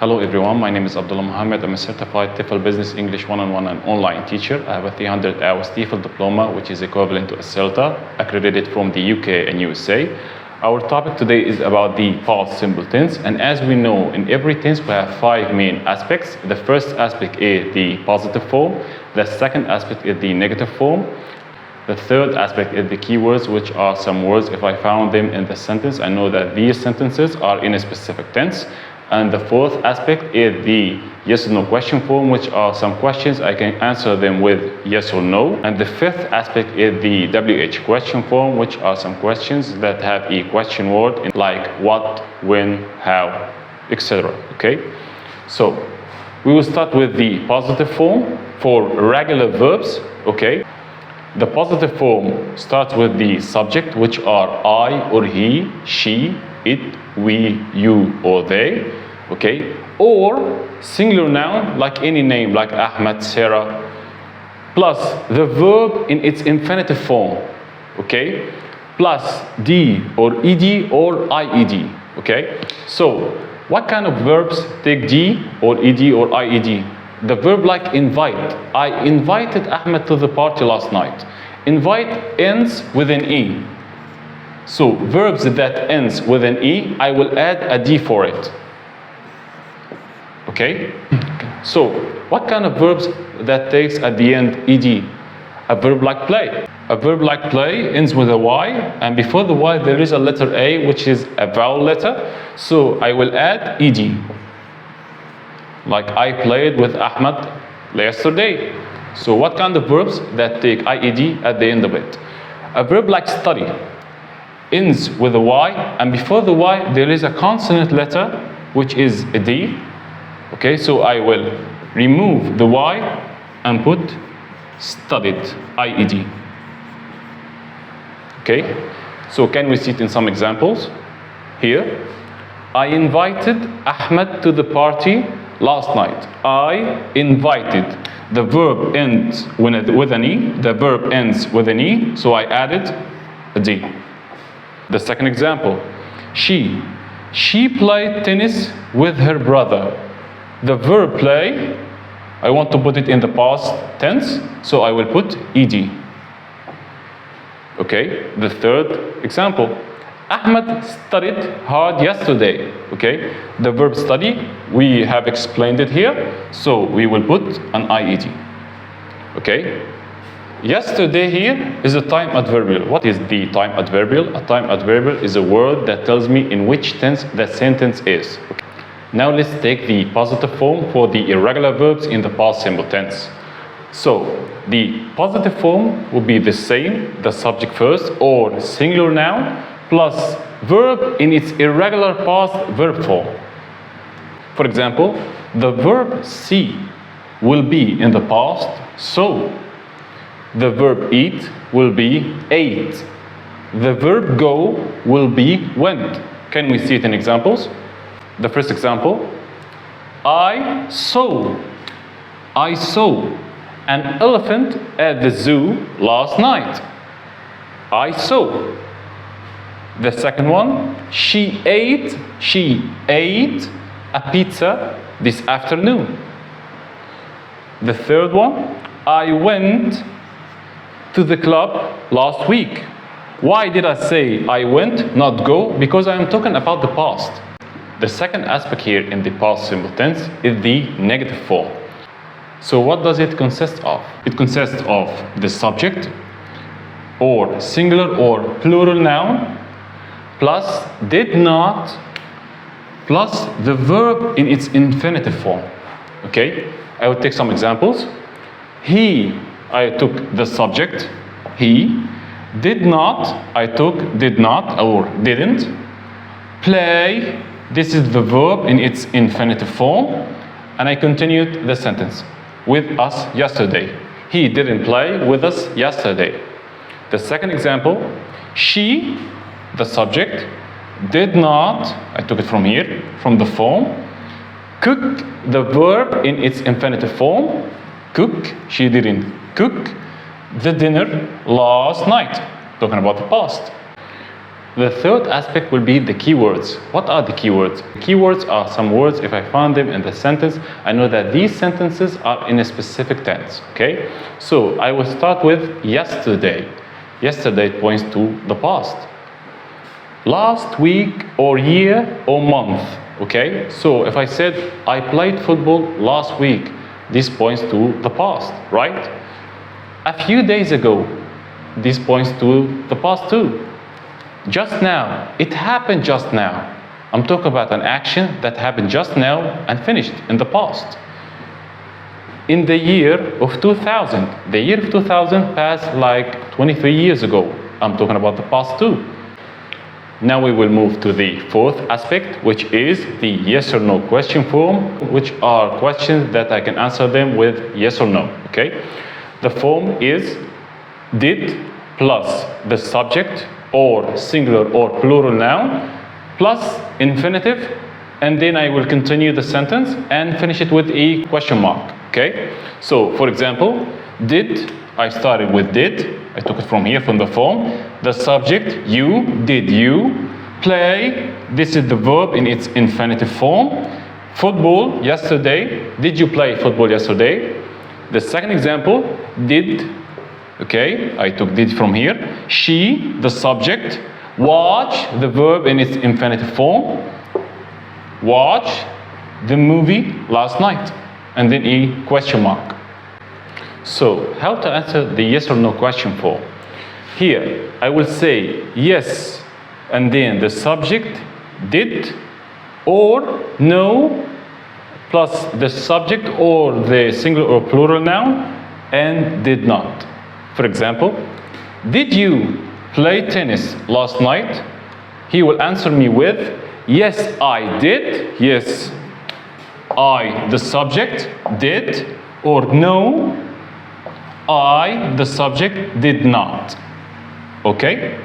Hello everyone, my name is Abdullah Mohammed. I'm a certified TEFL Business English one-on-one and online teacher. I have a 300 hours TEFL diploma, which is equivalent to a CELTA, accredited from the UK and USA. Our topic today is about the past simple tense, and as we know, in every tense we have 5 main aspects. The first aspect is the positive form, the second aspect is the negative form, the third aspect is the keywords, which are some words. If I found them in the sentence, I know that these sentences are in a specific tense. And the fourth aspect is the yes or no question form, which are some questions I can answer them with yes or no. And the fifth aspect is the WH question form, which are some questions that have a question word like what, when, how, etc. Okay? So we will start with the positive form for regular verbs. Okay? The positive form starts with the subject, which are I or he, she, it, we, you, or they, okay? Or singular noun, like any name, like Ahmed, Sarah, plus the verb in its infinitive form, okay? Plus D or ED or IED, okay? So, what kind of verbs take D or ED or IED? The verb like invite. I invited Ahmed to the party last night. Invite ends with an E. So verbs that ends with an E, I will add a D for it. Okay? So what kind of verbs that takes at the end ED? A verb like play. A verb like play ends with a Y, and before the Y there is a letter A, which is a vowel letter. So I will add ED. Like I played with Ahmed yesterday. So what kind of verbs that take IED at the end of it? A verb like study ends with a Y, and before the Y there is a consonant letter, which is a D. Okay, so I will remove the Y and put studied, IED. Okay, so can we see it in some examples? Here, I invited Ahmed to the party last night. I invited. The verb ends with an E. The verb ends with an E, so I added a D. The second example, she played tennis with her brother. The verb play, I want to put it in the past tense, so I will put ED. Okay, the third example, Ahmed studied hard yesterday. Okay, the verb study, we have explained it here, so we will put an IED. Okay, yesterday here is a time adverbial. What is the time adverbial? A time adverbial is a word that tells me in which tense that sentence is. Okay. Now let's take the positive form for the irregular verbs in the past simple tense. So the positive form will be the same, the subject first or singular noun, plus verb in its irregular past verb form. For example, the verb see will be in the past, so the verb eat will be ate. The verb go will be went. Can we see it in examples? The first example, I saw an elephant at the zoo last night. I saw. The second one, she ate a pizza this afternoon. The third one, I went to the club last week. Why did I say I went, not go? Because I am talking about the past. The second aspect here in the past simple tense is the negative form. So what does it consist of? It consists of the subject or singular or plural noun, plus did not, plus the verb in its infinitive form. Okay, I will take some examples. He, I took the subject, he. Did not, I took did not or didn't. Play, this is the verb in its infinitive form, and I continued the sentence. With us yesterday. He didn't play with us yesterday. The second example, she, the subject, did not, I took it from here, from the form, cooked, the verb in its infinitive form, cook, she didn't cook, the dinner last night, talking about the past. The third aspect will be the keywords. What are the keywords? Keywords are some words, if I find them in the sentence, I know that these sentences are in a specific tense, okay? So I will start with yesterday. Yesterday points to the past. Last week or year or month, okay? So if I said I played football last week, this points to the past, right? A few days ago, this points to the past too. Just now, it happened just now. I'm talking about an action that happened just now and finished in the past. In the year of 2000, the year of 2000 passed like 23 years ago. I'm talking about the past too. Now we will move to the fourth aspect, which is the yes or no question form, which are questions that I can answer them with yes or no, okay? The form is did plus the subject or singular or plural noun plus infinitive, and then I will continue the sentence and finish it with a question mark, okay? So for example, did, I started with did, I took it from here from the form. The subject, you, did you. Play, this is the verb in its infinitive form. Football, yesterday, did you play football yesterday? The second example, did, okay, I took did from here. She, the subject. Watch, the verb in its infinitive form. Watch the movie last night. And then a question mark. So, how to answer the yes or no question form? Here, I will say yes, and then the subject, did, or no, plus the subject or the singular or plural noun, and did not. For example, did you play tennis last night? He will answer me with, yes, I did. Yes, I, the subject, did. Or no, I, the subject, did not. Okay?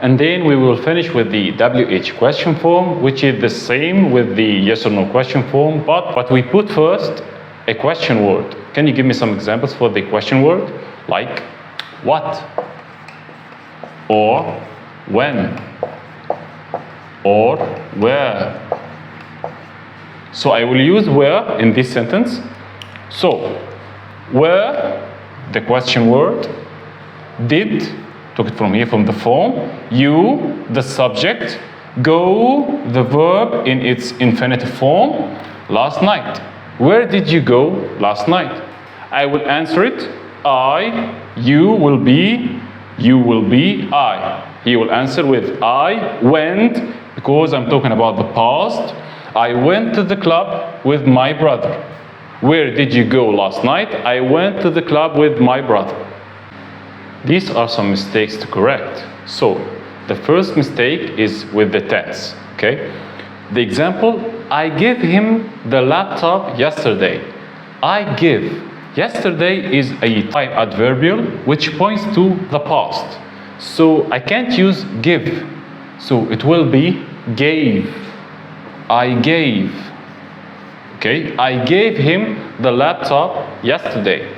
And then we will finish with the WH question form, which is the same with the yes or no question form, but we put first a question word. Can you give me some examples for the question word? Like what? Or when? Or where? So I will use where in this sentence. So, where, the question word, did, took it from here from the form, you, the subject, go, the verb in its infinitive form, last night. Where did you go last night? I will answer it, I, you will be I. He will answer with I went, because I'm talking about the past, I went to the club with my brother. Where did you go last night? I went to the club with my brother. These are some mistakes to correct. So, the first mistake is with the tense, okay? The example, I gave him the laptop yesterday. I give. Yesterday is a time adverbial which points to the past. So, I can't use give. So, it will be gave. I gave. Okay, I gave him the laptop yesterday.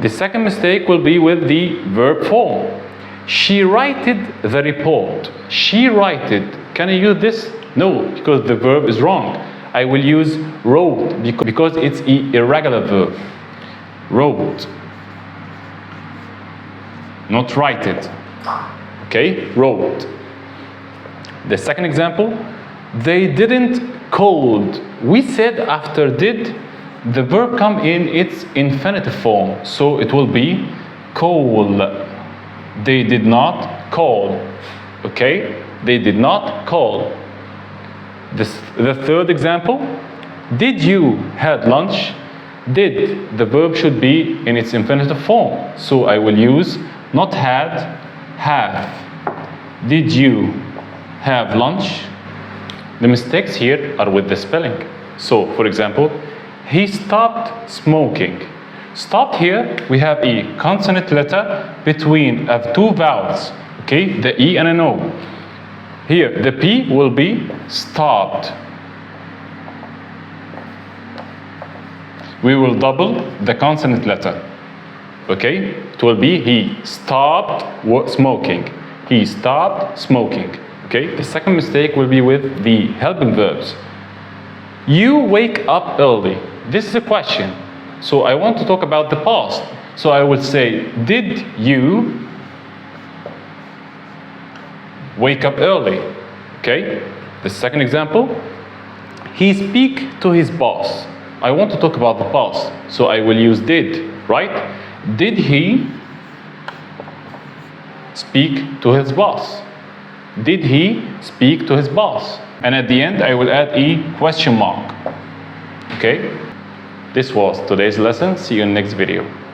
The second mistake will be with the verb form. She righted the report. She righted. Can I use this? No, because the verb is wrong. I will use wrote because it's an irregular verb. Wrote. Not righted. Okay, wrote. The second example, they didn't called. We said after did, the verb come in its infinitive form. So it will be call. They did not call. Okay? They did not call. The third example, did you had lunch? Did, the verb should be in its infinitive form. So I will use not had, have. Did you have lunch? The mistakes here are with the spelling. So, for example, he stopped smoking. Stopped here, we have a consonant letter between two vowels, okay, the E and an O. Here, the P will be stopped. We will double the consonant letter, okay? It will be he stopped smoking. He stopped smoking. Okay? The second mistake will be with the helping verbs. You wake up early. This is a question. So I want to talk about the past. So I would say, did you wake up early? Okay? The second example, he speak to his boss. I want to talk about the past. So I will use did, right? Did he speak to his boss? Did he speak to his boss? And at the end, I will add a question mark. Okay? This was today's lesson. See you in the next video.